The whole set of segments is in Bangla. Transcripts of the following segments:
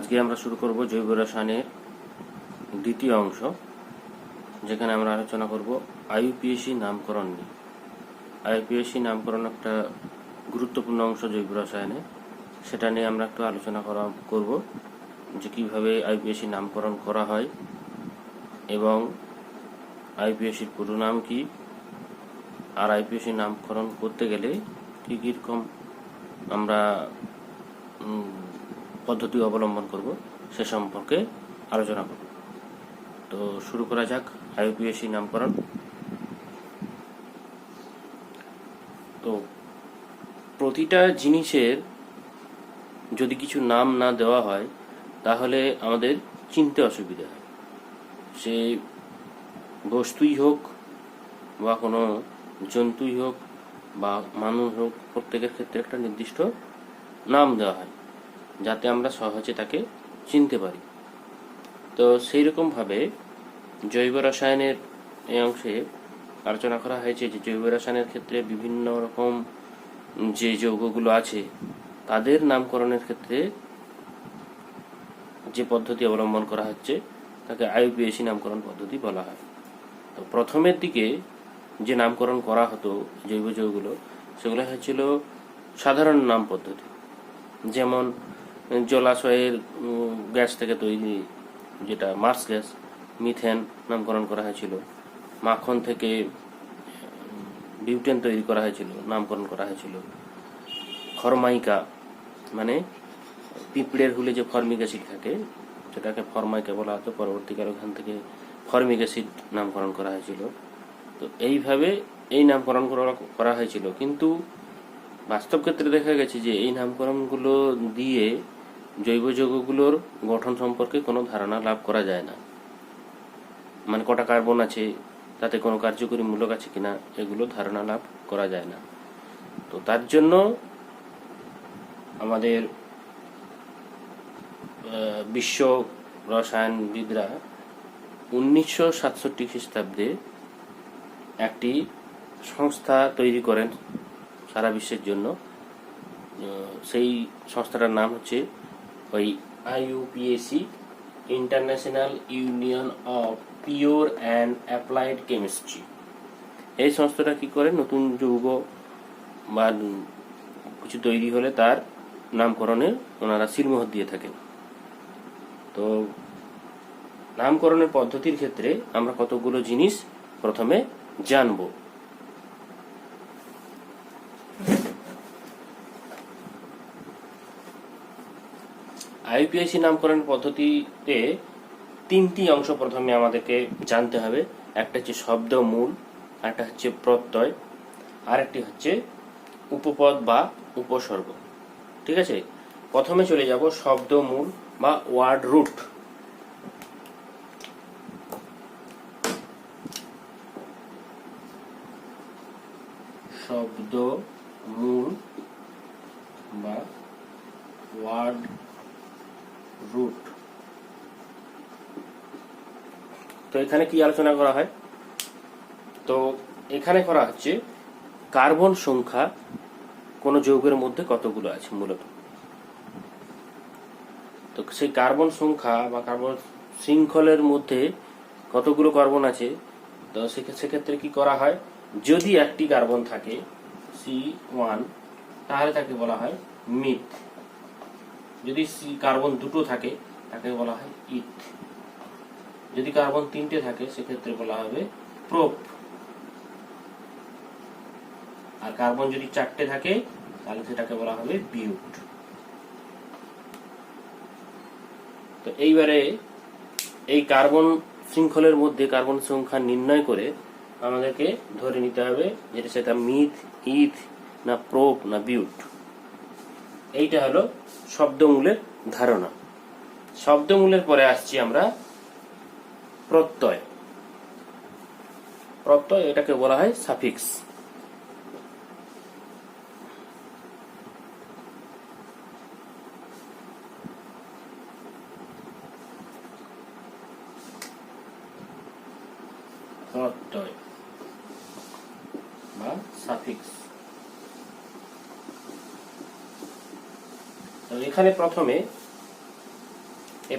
আজকে আমরা শুরু করব জৈব রসায়নের দ্বিতীয় অংশ, যেখানে আমরা আলোচনা করব আইইউপিএসি নামকরণ নিয়ে। আইইউপিএসি নামকরণ একটা গুরুত্বপূর্ণ অংশ জৈব রসায়নে, সেটা নিয়ে আমরা একটু আলোচনা করব যে কীভাবে আইইউপিএসি নামকরণ করা হয় এবং আইইউপিএসির পুরো নাম কি, আর আইইউপিএসি নামকরণ করতে গেলে কী কী রকম আমরা পদ্ধতি অবলম্বন করব সে সম্পর্কে আলোচনা করব। তো শুরু করা যাক আইইউপিএসি নামকরণ। তো প্রতিটা জিনিসের যদি কিছু নাম না দেওয়া হয় তাহলে আমাদের চিনতে অসুবিধা হয়। সে বস্তুই হোক বা কোনো জন্তুই হোক বা মানুষ হোক, প্রত্যেকের ক্ষেত্রে একটা নির্দিষ্ট নাম দেওয়া হয় যাতে আমরা সহজে তাকে চিনতে পারি। তো সেই রকমভাবে জৈব রসায়নের এই অংশে আলোচনা করা হয়েছে যে জৈব রসায়নের ক্ষেত্রে বিভিন্ন রকম যে যৌগগুলো আছে তাদের নামকরণের ক্ষেত্রে যে পদ্ধতি অবলম্বন করা হচ্ছে তাকে আইইউপিএসি নামকরণ পদ্ধতি বলা হয়। তো প্রথমের দিকে যে নামকরণ করা হতো জৈব যৌগগুলো, সেগুলো হচ্ছিল সাধারণ নাম পদ্ধতি। যেমন জলাশয়ের গ্যাস থেকে তৈরি যেটা মার্স গ্যাস, মিথেন নামকরণ করা হয়েছিল। মাখন থেকে বিউটেন তৈরি করা হয়েছিল, নামকরণ করা হয়েছিল। ফরমাইকা মানে পিঁপড়ের হুলে যে ফর্মিক অ্যাসিড থাকে সেটাকে ফরমাইকা বলা হতো, পরবর্তীকালে ওখান থেকে ফর্মিক অ্যাসিড নামকরণ করা হয়েছিল। তো এইভাবে এই নামকরণ করা হয়েছিল, কিন্তু বাস্তব ক্ষেত্রে দেখা গেছে যে এই নামকরণগুলো দিয়ে জৈব যৌগগুলোর গঠন সম্পর্কে কোনো ধারণা লাভ করা যায় না। মানে কটা কার্বন আছে, তাতে কোনো কার্যকরী মূলক আছে কিনা, এগুলো ধারণা লাভ করা যায় না। তো তার জন্য আমাদের বিশ্ব রসায়নবিদরা 1967 খ্রিস্টাব্দে একটি সংস্থা তৈরি করেন সারা বিশ্বের জন্য। সেই সংস্থাটার নাম হচ্ছে ওই IUPAC, international union of pure and applied chemistry. এই সংস্থাটা কি করে, নতুন যৌগ বা কিছু তৈরি হলে তার নামকরণে ওনারা সিলমোহর দিয়ে থাকেন। তো নামকরণের পদ্ধতির ক্ষেত্রে আমরা কতগুলো জিনিস প্রথমে জানব। আইইউপিএসি নামকরণ পদ্ধতিতে তিনটি অংশ প্রথমে আমাদেরকে জানতে হবে। একটা হচ্ছে শব্দ মূল, একটা হচ্ছে প্রত্যয়, আর একটি হচ্ছে উপপদ বা উপসর্গ। ঠিক আছে, প্রথমে চলে যাব শব্দ মূল বা ওয়ার্ড রুট। শব্দ মূল বা ওয়ার্ড রুট। তো এখানে কি আলোচনা করা হয়? তো এখানে করা হচ্ছে কার্বন সংখ্যা কোন যৌগের মধ্যে কতগুলো আছে মূলত। তো সেই কার্বন সংখ্যা বা কার্বন শৃঙ্খলের মধ্যে কতগুলো কার্বন আছে, তো সেক্ষেত্রে কি করা হয়, যদি একটি কার্বন থাকে C1 তাহলে তাকে বলা হয় মিথ। যদি কার্বন দুটো থাকে তাকে বলা হয় ইথ। যদি কার্বন তিনটে থাকে সেক্ষেত্রে বলা হবে প্রোপ। আর কার্বন যদি চারটে থাকে তাহলে সেটাকে বলা হবে বিউট। তো এইবারে এই কার্বন শৃঙ্খলের মধ্যে কার্বন সংখ্যা নির্ণয় করে আমাদেরকে ধরে নিতে হবে যেটা সেটা মিথ, ইথ না প্রোপ না বিউট। এইটা হলো শব্দমূলের ধারণা। শব্দমূলের পরে আসছি আমরা প্রত্যয়। প্রত্যয় এটাকে বলা হয় সাফিক্স। প্রত্যয় বা সাফিক্স। তো এখানে প্রথমে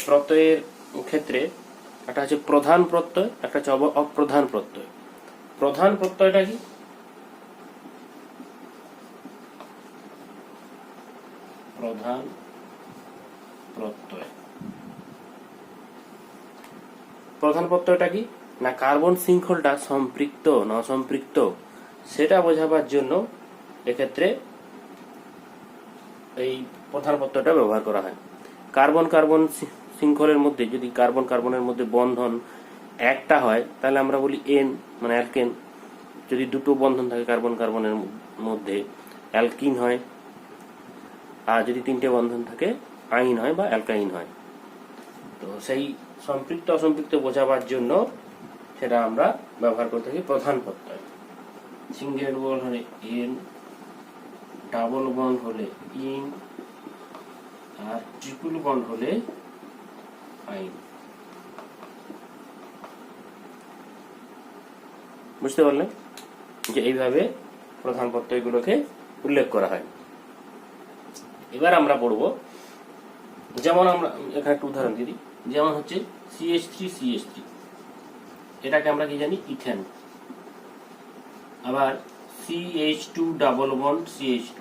প্রত্যয়ের ক্ষেত্রে একটা হচ্ছে প্রধান প্রত্যয়, একটা হচ্ছে অপ্রধান প্রত্যয়। প্রধান প্রত্যয়টা কি? প্রধান প্রত্যয়, প্রধান প্রত্যয়টা কি না কার্বন শৃঙ্খলটা সম্পৃক্ত না অসম্পৃক্ত সেটা বোঝাবার জন্য এক্ষেত্রে এই প্রধান প্রত্যয়টা ব্যবহার করা হয়। কার্বন কার্বন শৃঙ্খলের মধ্যে যদি কার্বন কার্বনের মধ্যে বন্ধন একটা হয় তাহলে আমরা বলি এন, মানে অ্যালকেন। যদি দুটো বন্ধন থাকে কার্বন কার্বনের মধ্যে অ্যালকিন হয়, আর যদি তিনটে বন্ধন থাকে আইন হয় বা অ্যালকাইন হয়। তো সেই সম্পৃক্ত অসম্পৃক্ত বোঝাবার জন্য সেটা আমরা ব্যবহার করে থাকি প্রধান প্রত্যয়। সিঙ্গেল বন্ড হলে এন, ডাবল বন্ড হলে ইন, আর ট্রিপল বন্ড হলে আইন। বুঝতে পারলেন যে এইভাবে প্রধান প্রত্যয়গুলোকে উল্লেখ করা হয়। এবার আমরা পড়ব, যেমন আমরা এখানে একটা উদাহরণ দিই, যেমন হচ্ছে CH3CH3, এটাকে আমরা কি জানি ইথেন। আবার CH2 ডাবল বন্ড CH2,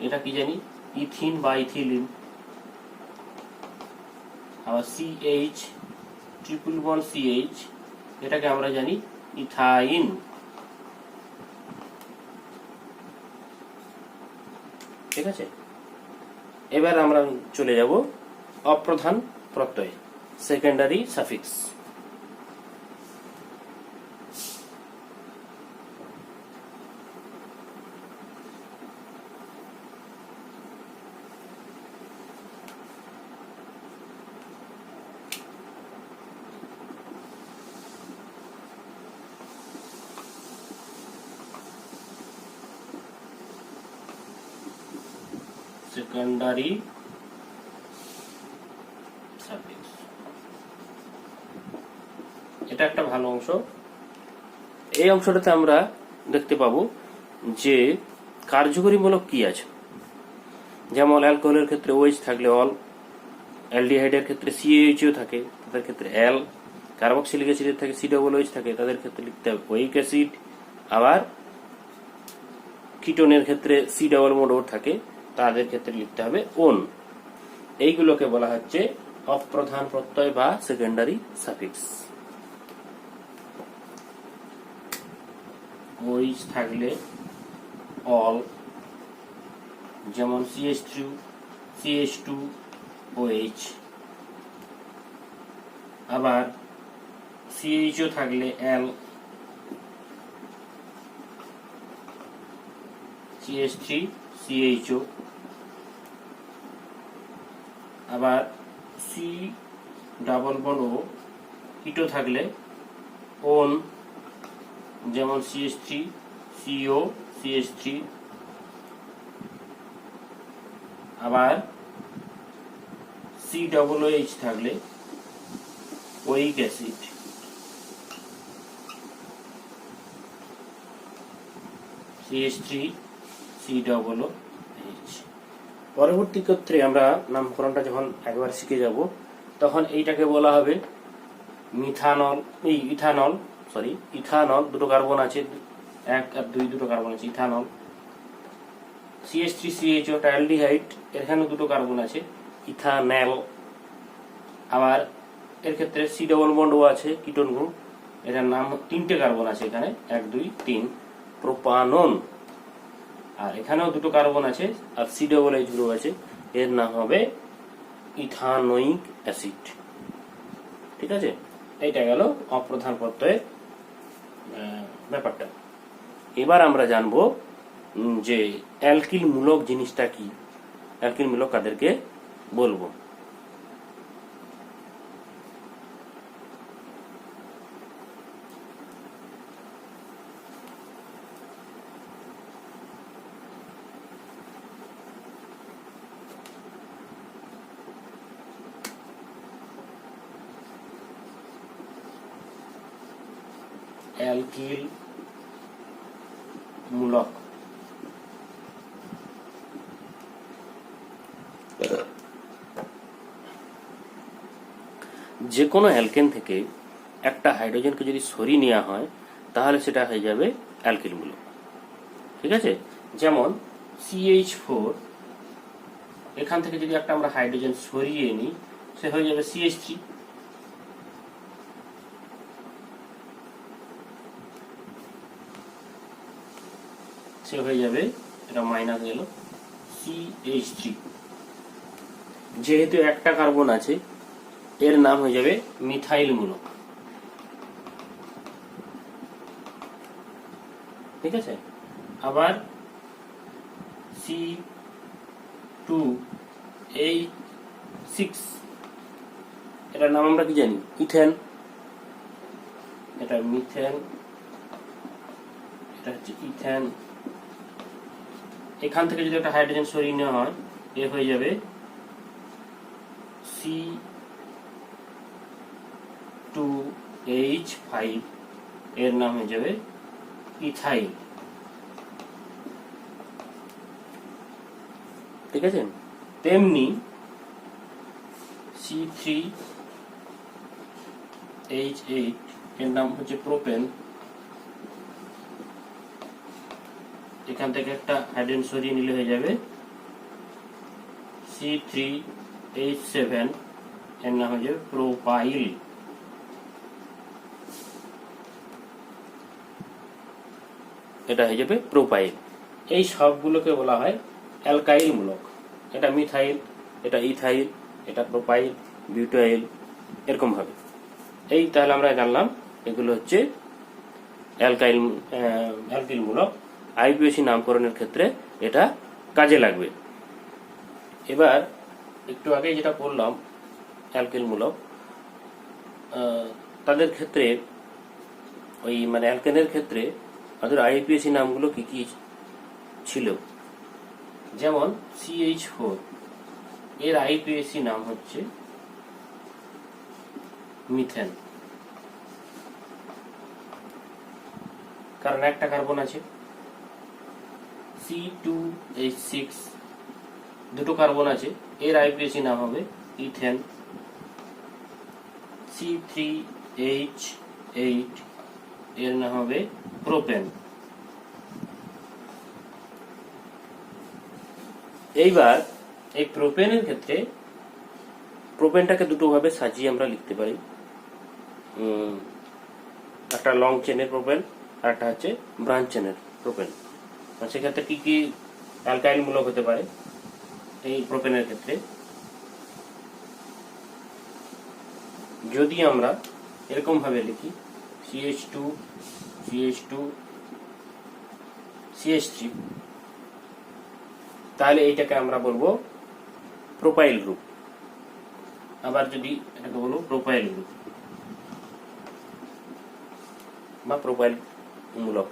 এটা কি জানি ইথিন বা ইথিলিন। আবার CH ট্রিপল বন্ড CH, এটাকে আমরা জানি ইথাইন। ঠিক আছে, এবার আমরা চলে যাব অপ্রধান প্রত্যয়, সেকেন্ডারি সাফিক্স। সেকেন্ডারি সাফিক্স, এটা একটা ভালো অংশ। এই অংশটাতে আমরা দেখতে পাবো যে কার্যকরীমূলক কি আছে। যেমন অ্যালকোহলের ক্ষেত্রে ওএইচ থাকলে অল, অ্যালডিহাইডের ক্ষেত্রে সিএইচও থাকে তাদের ক্ষেত্রে অ্যাল, কার্বক্সিলিক অ্যাসিডের থাকে COOH থাকে তাদের ক্ষেত্রে লিখতে হবে ওইক অ্যাসিড। আবার কিটোনের ক্ষেত্রে C ডাবল বন্ড O থাকে তাদের ক্ষেত্রে লিখতে হবে ওন। এইগুলোকে বলা হচ্ছে অপ্রধান প্রত্যয় বা সেকেন্ডারি সাফিক্স। ওইচ থাকলে অল, যেমন CH2OH। আবার CHO থাকলে L, CH3CHO। আবার C ডাবল বন্ড O, কিটো থাকলে ওন, যেমন CH3COCH3। আবার COOH থাকলে ওইক অ্যাসিড। CH3COOH। পরবর্তী ক্ষেত্রে আমরা নামকরণটা যখন একবার শিখে যাব তখন এইটাকে বলা হবে মিথানল, ইথানল। দুটো কার্বন আছে, 1 আর 2 দুটো কার্বন আছে, ইথানল। CH3CHO অ্যালডিহাইড, এখানে দুটো কার্বন আছে, ইথানেল। আবার এর ক্ষেত্রে C ডাবল বন্ড O আছে, কিটোন গ্রুপ, এটার নাম তিনটে কার্বন আছে এখানে, 1 2 3, প্রোপানন। আর এখানেও দুটো কার্বন আছে আর COOH গ্রুপ আছে, এর নাম হবে ইথানোইক অ্যাসিড। ঠিক আছে, এইটা গেল অপ্রধান প্রত্যয়ের ব্যাপারটা। এবার আমরা জানবো যে অ্যালকিল মূলক জিনিসটা কি, অ্যালকিল মূলক কাদেরকে বলবো। অ্যালকিল মূলক যে কোনো অ্যালকেন থেকে একটা হাইড্রোজেনকে যদি সরিয়ে নেওয়া হয় তাহলে সেটা হয়ে যাবে অ্যালকিল মূলক। ঠিক আছে, যেমন CH4, এখান থেকে যদি একটা আমরা হাইড্রোজেন সরিয়ে নিই সে হয়ে যাবে CH3। সে হয়ে যাবে, এটা মাইনাস গেল, CH3। যেহেতু একটা কার্বন আছে এর নাম হয়ে যাবে মিথাইল মূলক। ঠিক আছে, আবার C2H6, এটার নাম আমরা কি জানি, ইথেন। এটা মিথেন, এটা হচ্ছে ইথেন। এখান থেকে যদি একটা হাইড্রোজেন সরিয়ে নেওয়া হয় এ হয়ে যাবে C2H5, এর নাম হয়ে যাবে ইথাইল। ঠিক আছে, তেমনি C3H8, এর নাম হচ্ছে প্রোপেন। এখান থেকে একটা হাইড্রোজেন সরিয়ে নিলে হয়ে যাবে C3H7, এর নাম হয়ে যাবে প্রোপাইল। এটা হয়ে যাবে প্রোপাইল। এই সবগুলোকে বলা হয় অ্যালকাইল মূলক। এটা মিথাইল, এটা ইথাইল, এটা প্রোপাইল, বিউটাইল, এরকম ভাবে। এই তাহলে আমরা জানলাম এগুলো হচ্ছে অ্যালকিল মূলক। আইপিএসি নামকরণের ক্ষেত্রে এটা কাজে লাগবে। এবার একটু আগে যেটা বললাম অ্যালকিল মূলক, তাদের ক্ষেত্রে ওই মানে অ্যালকেনের ক্ষেত্রে তাদের আইপিএসি নামগুলো কি কি ছিল, যেমন CH4, এর আইপিএসি নাম হচ্ছে মিথেন, কারণ একটা কার্বন আছে। C2H6, দুটো কার্বন আছে, এর আইপিএসি নাম হবে ইথেন। C3H8, এর নাম হবে প্রোপেন। এইবার এই প্রোপেনের ক্ষেত্রে প্রোপেনটাকে দুটো ভাবে সাজিয়ে আমরা লিখতে পারি। একটা লং চেনের প্রোপেন আর একটা হচ্ছে ব্রাঞ্চ চেনের প্রোপেন। সেক্ষেত্রে কি কি অ্যালকাইল মূলক হতে পারে এই প্রোপেনের ক্ষেত্রে? যদি আমরা এরকম ভাবে লিখি CH2 CH2 CH3, তাহলে এইটাকে আমরা বলবো প্রোপাইল গ্রুপ। আবার যদি এটাকে বলবো প্রোপাইল গ্রুপ বা প্রোপাইল মূলক।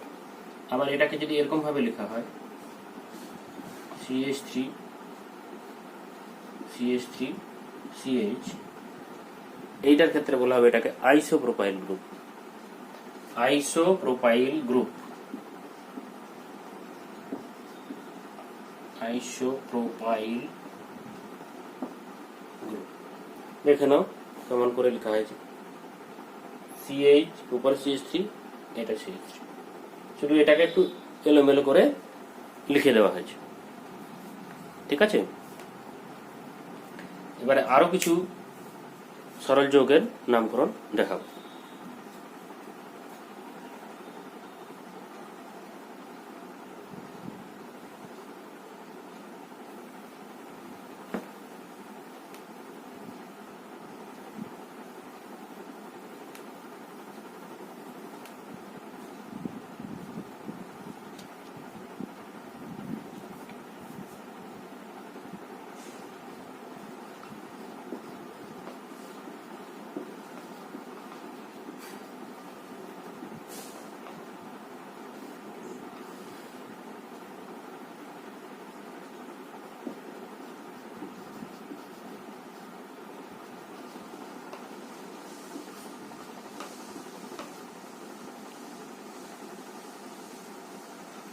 আবার এটাকে যদি এরকম ভাবে লেখা হয় CH3 CH3 CH, এইটার ক্ষেত্রে বলা হবে এটাকে isopropyl group. Isopropyl group, isopropyl group. দেখে নাও কেমন করে লেখা হয়েছে, CH উপরে CH3, এটা CH3, শুধু এটাকে একটু এলোমেলো করে লিখে দেওয়া হয়েছে। ঠিক আছে, এবারে আরো কিছু সরল যৌগের নামকরণ দেখাবো।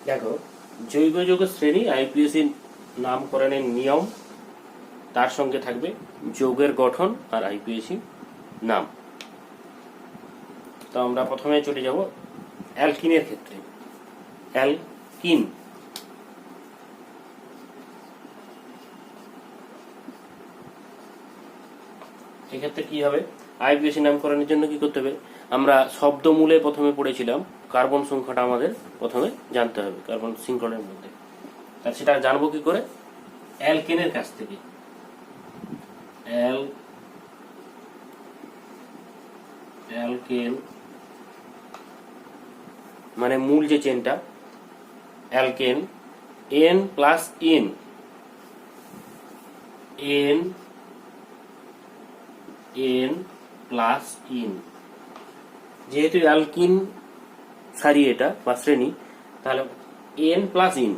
দেখো, জৈব যৌগ শ্রেণী আইপিএসি নামকরণের নিয়ম, তার সঙ্গে থাকবে যৌগের গঠন আর আইপিএসি নাম। তো আমরা প্রথমে চলে যাব অ্যালকিনের ক্ষেত্রে। অ্যালকিন এক্ষেত্রে কি হবে, আইপিএসি নামকরণের জন্য কি করতে হবে, আমরা শব্দমূলে প্রথমে পড়েছিলাম কার্বন সংখ্যাটা আমাদের প্রথমে জানতে হবে কার্বন শৃঙ্খলের মধ্যে। তা সেটা জানবো কি করে, অ্যালকেনের কাছ থেকে। অ্যালকেন মানে মূল যে চেনটা, alkane N plus in, N N plus in, যেহেতু অ্যালকিন সারি এটা বা শ্রেণী, তাহলে এন প্লাস ইন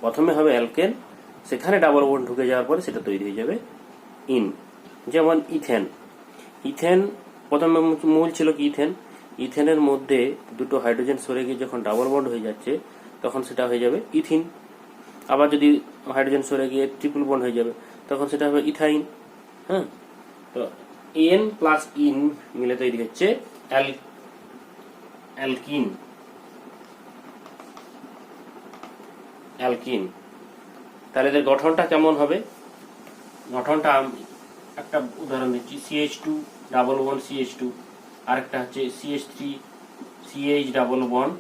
প্রথমে হবে অ্যালকেন, সেখানে ডাবল বন্ড ঢুকে যাওয়ার পরে সেটা তৈরি হয়ে যাবে ইন। যেমন ইথেন, ইথেন প্রথমে মূল ছিল কি ইথেন, ইথেনের মধ্যে দুটো হাইড্রোজেন সরে গিয়ে যখন ডাবল বন্ড হয়ে যাচ্ছে তখন সেটা হয়ে যাবে ইথিন। আবার যদি হাইড্রোজেন সরে গিয়ে ট্রিপল বন্ড হয়ে যাবে তখন সেটা হবে ইথাইন। হ্যাঁ, তো এন প্লাস ইন মিলে তৈরি হচ্ছে অ্যালকিন। অ্যালকিন তাহলে এদের গঠনটা কেমন হবে, গঠনটা একটা উদাহরণ দিচ্ছি, CH2 ডাবল বন্ড CH2, আরেকটা হচ্ছে CH3 CH double bond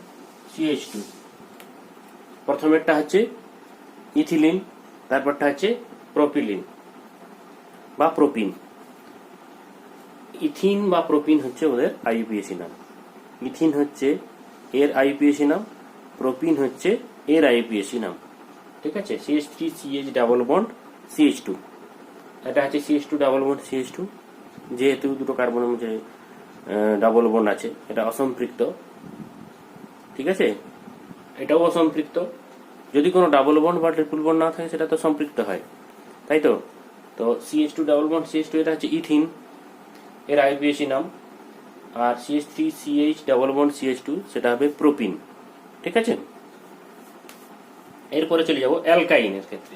CH2। প্রথমেরটা হচ্ছে ইথিলিন, তারপরটা হচ্ছে প্রোপিলিন বা প্রোপিন। ইথিন বা প্রোপিন হচ্ছে ওদের আইইউপিএসি নাম। ইথিন হচ্ছে এর আইইউপিএসি নাম, প্রোপিন হচ্ছে এর আইইউপিএসি নাম। ঠিক আছে, CH3 CH double bond CH2, এটা হচ্ছে CH2 ডাবল বন্ড CH2, যেহেতু দুটো কার্বনের মধ্যে ডাবল বন্ড আছে এটা অসম্পৃক্ত। ঠিক আছে, এটাও অসম্পৃক্ত। যদি কোনো ডাবল বন্ড বা ট্রিপল বন্ড না থাকে সেটা তো সম্পৃক্ত হয়, তাই তো। তো CH2 ডাবল বন্ড CH2 এটা হচ্ছে ইথিন, এর আইইউপিএসি নাম। আর CH3 CH double bond CH2 সেটা হবে প্রোপিন। ঠিক আছে, এরপরে চলে যাব অ্যালকাইনের ক্ষেত্রে।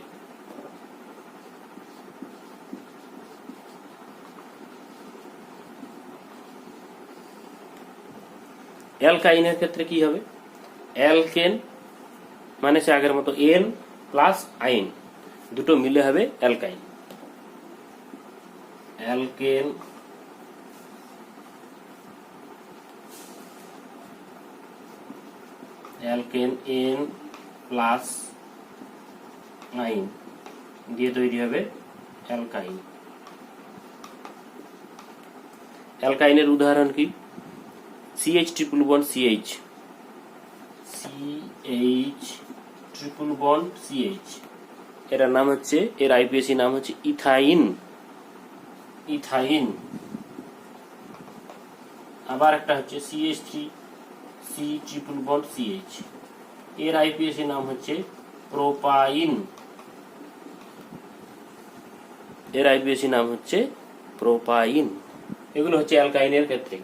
অ্যালকাইনের ক্ষেত্রে কি হবে, অ্যালকেন মানে সে আগের মতো এন প্লাস আইন দুটো মিলে হবে অ্যালকাইন। অ্যালকেন অ্যালকেন এন প্লাস আইন দিয়ে তৈরি হবে অ্যালকাইন। অ্যালকাইনের উদাহরণ কি, CH triple bond CH, CH triple bond CH, এর নাম হচ্ছে, এর আইপিএসি নাম হচ্ছে ইথাইন। ইথাইন। আবার একটা হচ্ছে CH3 C triple bond CH, এর আইপিএসি নাম হচ্ছে প্রোপাইন। এর আইপিএসি নাম হচ্ছে প্রোপাইন। এগুলো হচ্ছে অ্যালকাইনের ক্ষেত্রে।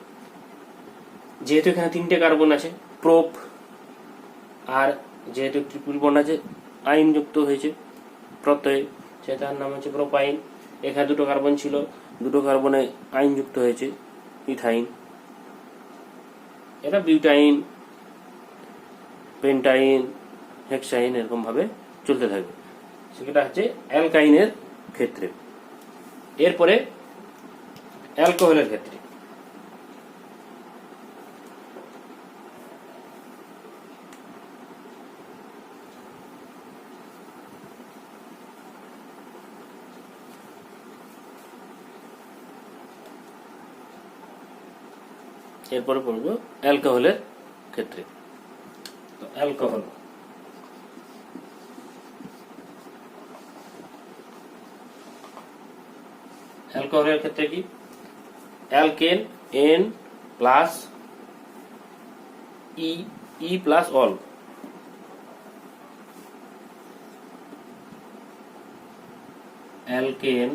যেহেতু এখানে তিনটে কার্বন আছে প্রোপ, আর যেহেতু ট্রিপল বন্ড আছে আইন যুক্ত হয়েছে প্রত্যয়ে, সেটার নাম হচ্ছে প্রোপাইন। এখানে দুটো কার্বন ছিল, দুটো কার্বনে আইন যুক্ত হয়েছে ইথাইন। এটা বিউটাইন, পেন্টাইন, হেক্সাইন এরকম ভাবে চলতে থাকবে। সেটা হচ্ছে অ্যালকাইনের ক্ষেত্রে। এরপরে অ্যালকোহলের ক্ষেত্রে। এরপরে পড়বো অ্যালকোহলের ক্ষেত্রে। তো অ্যালকোহল, অ্যালকোহলের ক্ষেত্রে কি, অ্যালকেন এন প্লাস ই, ই প্লাস অল, অ্যালকেন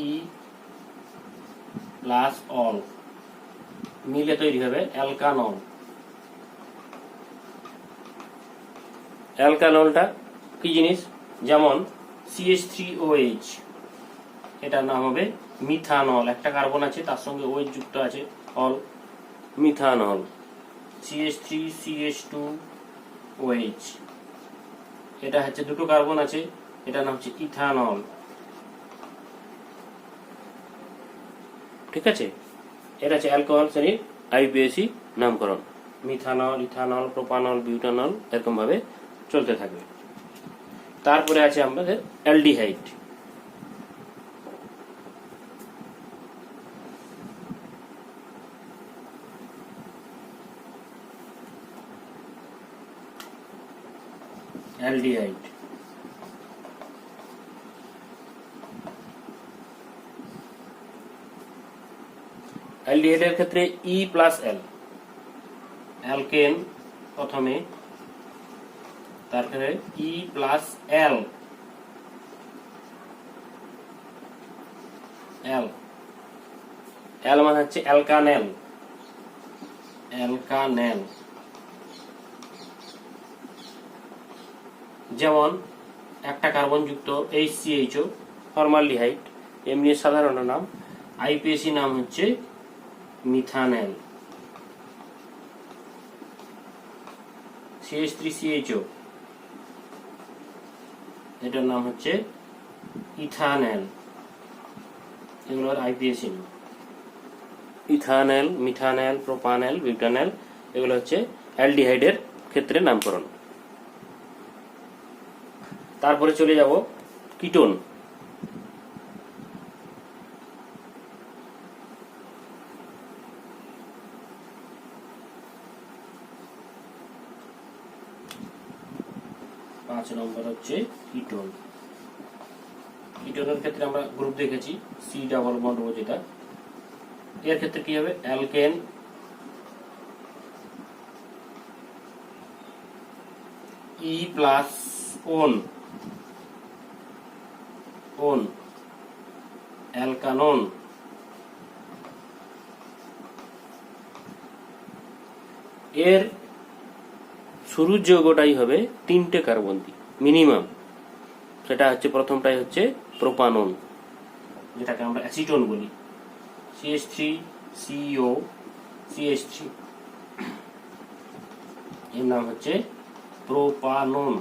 ই প্লাস অল মিলে তৈরি হবে অ্যালকানল। অ্যালকানলটা কি জিনিস, যেমন CH3OH, এটার নাম হবে মিথানল। একটা কার্বন আছে, তার সঙ্গে OH যুক্ত আছে, অল, মিথানল। CH3CH2OH, এটা হচ্ছে দুটো কার্বন আছে, এটার নাম হচ্ছে ইথানল। ঠিক আছে, এটা হচ্ছে অ্যালকোহল শ্রেণীর আইউপিএসি নামকরণ। মিথানল, ইথানল, প্রোপানল, বিউটানল, এরকম ভাবে চলতে থাকবে। তারপরে আছে আমাদের অ্যালডিহাইড। অ্যালডিহাইড অ্যালডিহাইডের ক্ষেত্রে E+L, অ্যালকেন প্রথমে, তারপরে E+L, L মানে হচ্ছে অ্যালকানেল, অ্যালকানেল। যেমন একটা কার্বন যুক্ত HCHO, ফর্মালডিহাইড, এমনি সাধারণ নাম, আইপিএসি নাম হচ্ছে মিথানেল। CH3CHO, এটার নাম হচ্ছে ইথানেল। এগুলোর আইপিএসি নাম। ইথানেল, মিথানেল, প্রোপানেল, বিউটানেল, এগুলো হচ্ছে অ্যালডিহাইডের ক্ষেত্রে নামকরণ। তারপরে চলে যাব কিটোন। পাঁচ নম্বর হচ্ছে কিটোন। কিটোনের ক্ষেত্রে আমরা গ্রুপ দেখেছি, C+O, যেটা এর ক্ষেত্রে কি হবে, অ্যালকেন, E+ON, অ্যালকানন। এর শুরুর যৌগটাই হবে তিনটে কার্বন দিয়ে মিনিমাম। সেটা হচ্ছে প্রথমটাই হচ্ছে প্রোপানন, যেটাকে আমরা অ্যাসিটোন বলি, CH3CO CH3, এর নাম হচ্ছে প্রোপানন।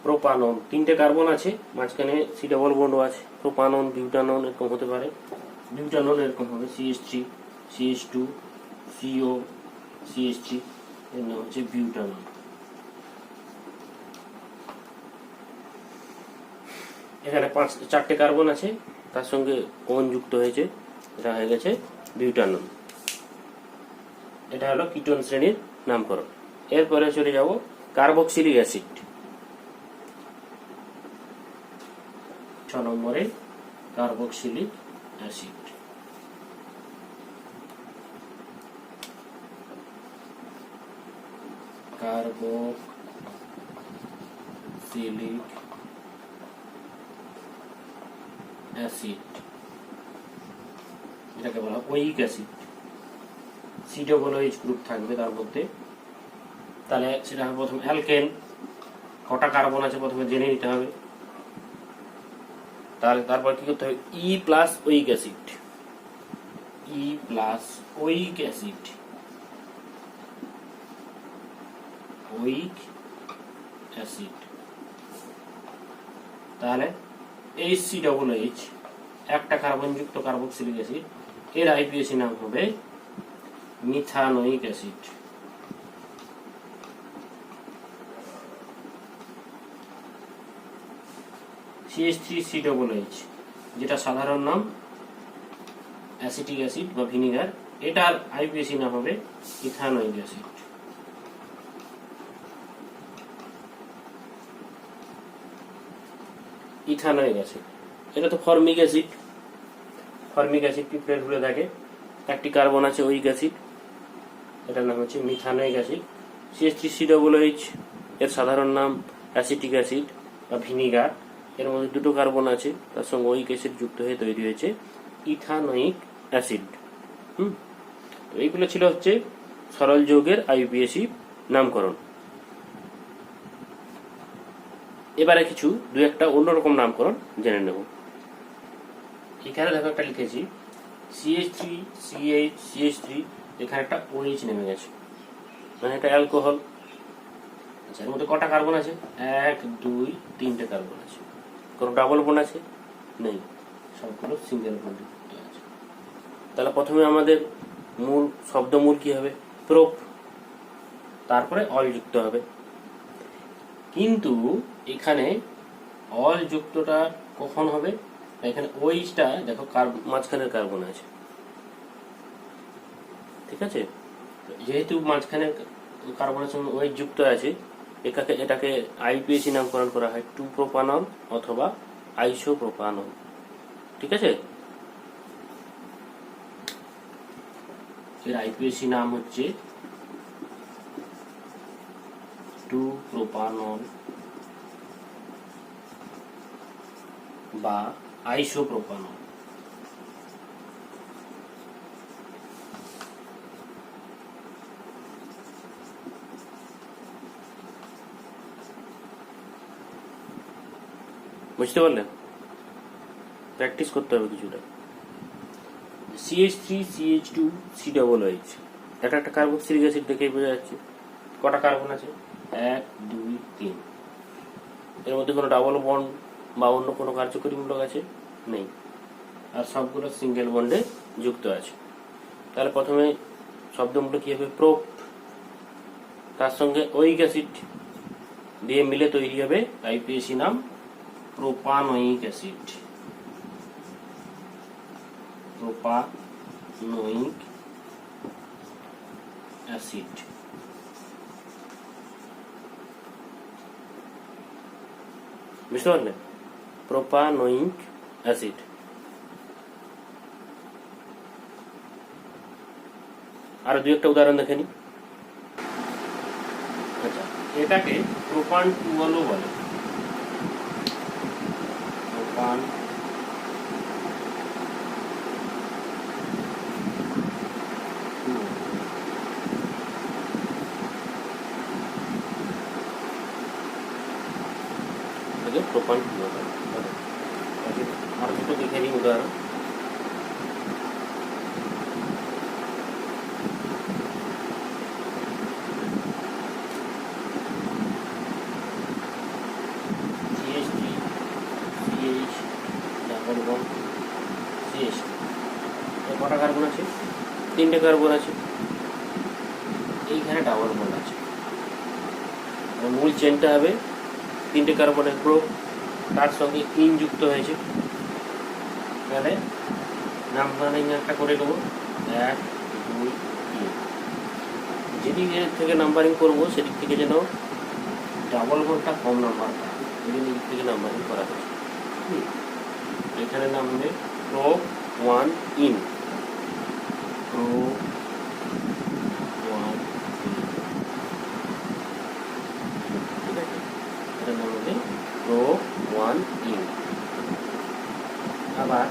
প্রোপানন, তিনটে কার্বন আছে, মাঝখানে C+O আছে, প্রোপানন, বিউটানন এরকম হতে পারে। বিউটানন এরকম হবে CH3 CH2 CO CH3, এর নাম হচ্ছে বিউটানন। এখানে চারটে কার্বন আছে, তার সঙ্গে ওন যুক্ত হয়েছে, এটা হয়ে গেছে বিউটানন। এটা হলো কিটোন শ্রেণীর নামকরণ। এরপরে চলে যাব কার্বক্সিলিক অ্যাসিড। 6 নম্বরে কার্বক্সিলিক অ্যাসিড। কার্বক্সিলিক অ্যাসিড, এটাকে বলা হয় ওয়িক অ্যাসিড। C+OH গ্রুপ থাকবে তার মধ্যে। তাহলে সেটা হবে প্রথমে অ্যালকেন, কটা কার্বন আছে প্রথমে জেনে নিতে হবে। তাহলে তারপর কি করতে হবে, E+ওয়িক অ্যাসিড, E+ওয়িক অ্যাসিড, ওয়িক অ্যাসিড। তাহলে HCOOH, একটা কার্বন যুক্ত কার্বক্সিলিক অ্যাসিড, এর আইপিএসি নাম হবে মিথানোয়িক অ্যাসিড। CH3COOH, যেটা সাধারণ নাম অ্যাসিটিক অ্যাসিড বা ভিনিগার, এটার আইপিএসি নাম হবে ইথানোয়িক অ্যাসিড। ইথানোয়িক অ্যাসিড, এটা তো ফর্মিক অ্যাসিড। ফর্মিক অ্যাসিড পিঁপড়ের ফুলে থাকে, একটি কার্বন আছে ওয়িক অ্যাসিড, এটার নাম হচ্ছে মিথানোয়িক অ্যাসিড। CH3COOH, এর সাধারণ নাম অ্যাসিটিক অ্যাসিড বা ভিনিগার, এর মধ্যে দুটো কার্বন আছে, তার সঙ্গে ওয়িক অ্যাসিড যুক্ত হয়ে তৈরি হয়েছে ইথানোয়িক অ্যাসিড। তো এইগুলো ছিল হচ্ছে সরল যৌগের আইউপিএসি নামকরণ। এবারে কিছু দু একটা অন্যরকম নামকরণ জেনে নেব। এখানে দেখো একটা লিখেছি CH3 CH CH3, এখানে একটা OH নেমে গেছে, মানে এটা অ্যালকোহল। আচ্ছা, এর মধ্যে কটা কার্বন আছে? 1 2 3টে কার্বন আছে। কোনো ডাবল বন্ড আছে? নেই, সবগুলো সিঙ্গেল বন্ড আছে। তাহলে প্রথমে আমাদের মূল শব্দমূল কি হবে? প্রোপ, তারপরে অল যুক্ত হবে। কিন্তু এখানে অল যুক্তটা কখন হবে? এখানে ওইটা দেখো মাঝখানের কার্বন আছে, ঠিক আছে? যেহেতু মাঝখানের কার্বনের সঙ্গে ওই যুক্ত আছে, এটাকে আইপিএসি নামকরণ করা হয় 2 প্রোপানল অথবা আইসোপ্রোপানল, ঠিক আছে? এর আইপিএসি নাম হচ্ছে 2 প্রোপানল বা আইসোপ্রোপানল। বুঝতে পারলেন? প্র্যাকটিস করতে হবে কিছুটা। CH3 CH2 COOH, এটা একটা কার্বক্সিলিক অ্যাসিড দেখেই বোঝা যাচ্ছে। কটা কার্বন আছে? 1 2 3। এর মধ্যে কোনো ডাবল বন্ড বা অন্য কোনো কার্যকরীমূলক আছে? নেই, আর সবগুলো সিঙ্গেল বন্ডে যুক্ত আছে। তাহলে প্রথমে শব্দমূল কি হবে? প্রোপ, তার সঙ্গে ওইক অ্যাসিড দিয়ে মিলে তৈরি হবে আইপিএসি নাম প্রোপানোয়িক অ্যাসিড। Propanoic acid. বুঝতে পারলেন? Propanoic acid. আর দু একটা উদাহরণ দেখে নি। আচ্ছা, এটাকে প্রোপান 2 বলে। প্রোপান প্রোপান 2 বলে। আর দুটো দেখে নিই উদাহরণ। কটা কার্বন আছে? 3টে কার্বন আছে। এইখানে ডাবল বন্ড আছে। মূল চেনটা হবে 3টে কার্বনের গ্রুপ, তার সঙ্গে ইন যুক্ত হয়েছে। তাহলে নাম্বারিং একটা করে দেবো 1 2 3। যেদিক থেকে নাম্বারিং করবো সেদিক থেকে যেন ডাবল বন্ডটা কম নাম্বার হয়, এদিক থেকে নাম্বারিং করা হয়েছে। এখানে নামবে প্রো 1 ইন, প্রো 1, ঠিক আছে? এটার নাম হবে প্রো 1 ইন। আবার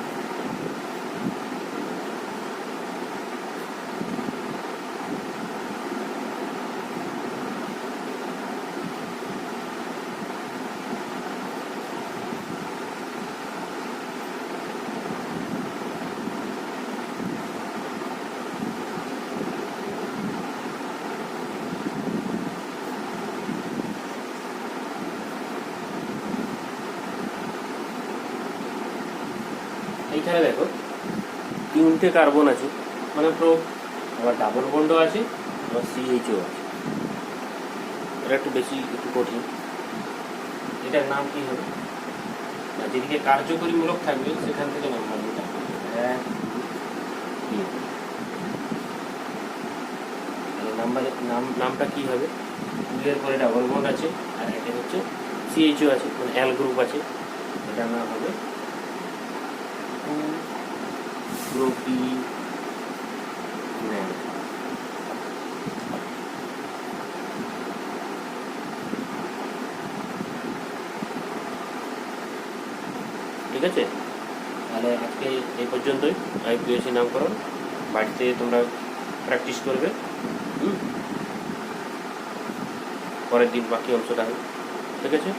এইখানে দেখো 3টে কার্বন আছে, মানে প্রো, আবার ডাবল বন্ডও আছে, আবার CHও আছে। এটা একটু কঠিন। এটার নাম কি হবে? যেদিকে কার্যকরীমূলক থাকবে সেখান থেকে নাম্বার নিতে হবে। নামটা কি হবে? 2 এর পরে ডাবল বন্ড আছে, আর এটা হচ্ছে CHও আছে, মানে অ্যাল গ্রুপ আছে। এটার নাম হবে প্রোপিনেন। ঠিক আছে? তাহলে আজকে এই পর্যন্তই আইপিএসি নামকরণ। বাড়িতে তোমরা প্র্যাকটিস করবে, পরের দিন বাকি অংশটা হবে, ঠিক আছে?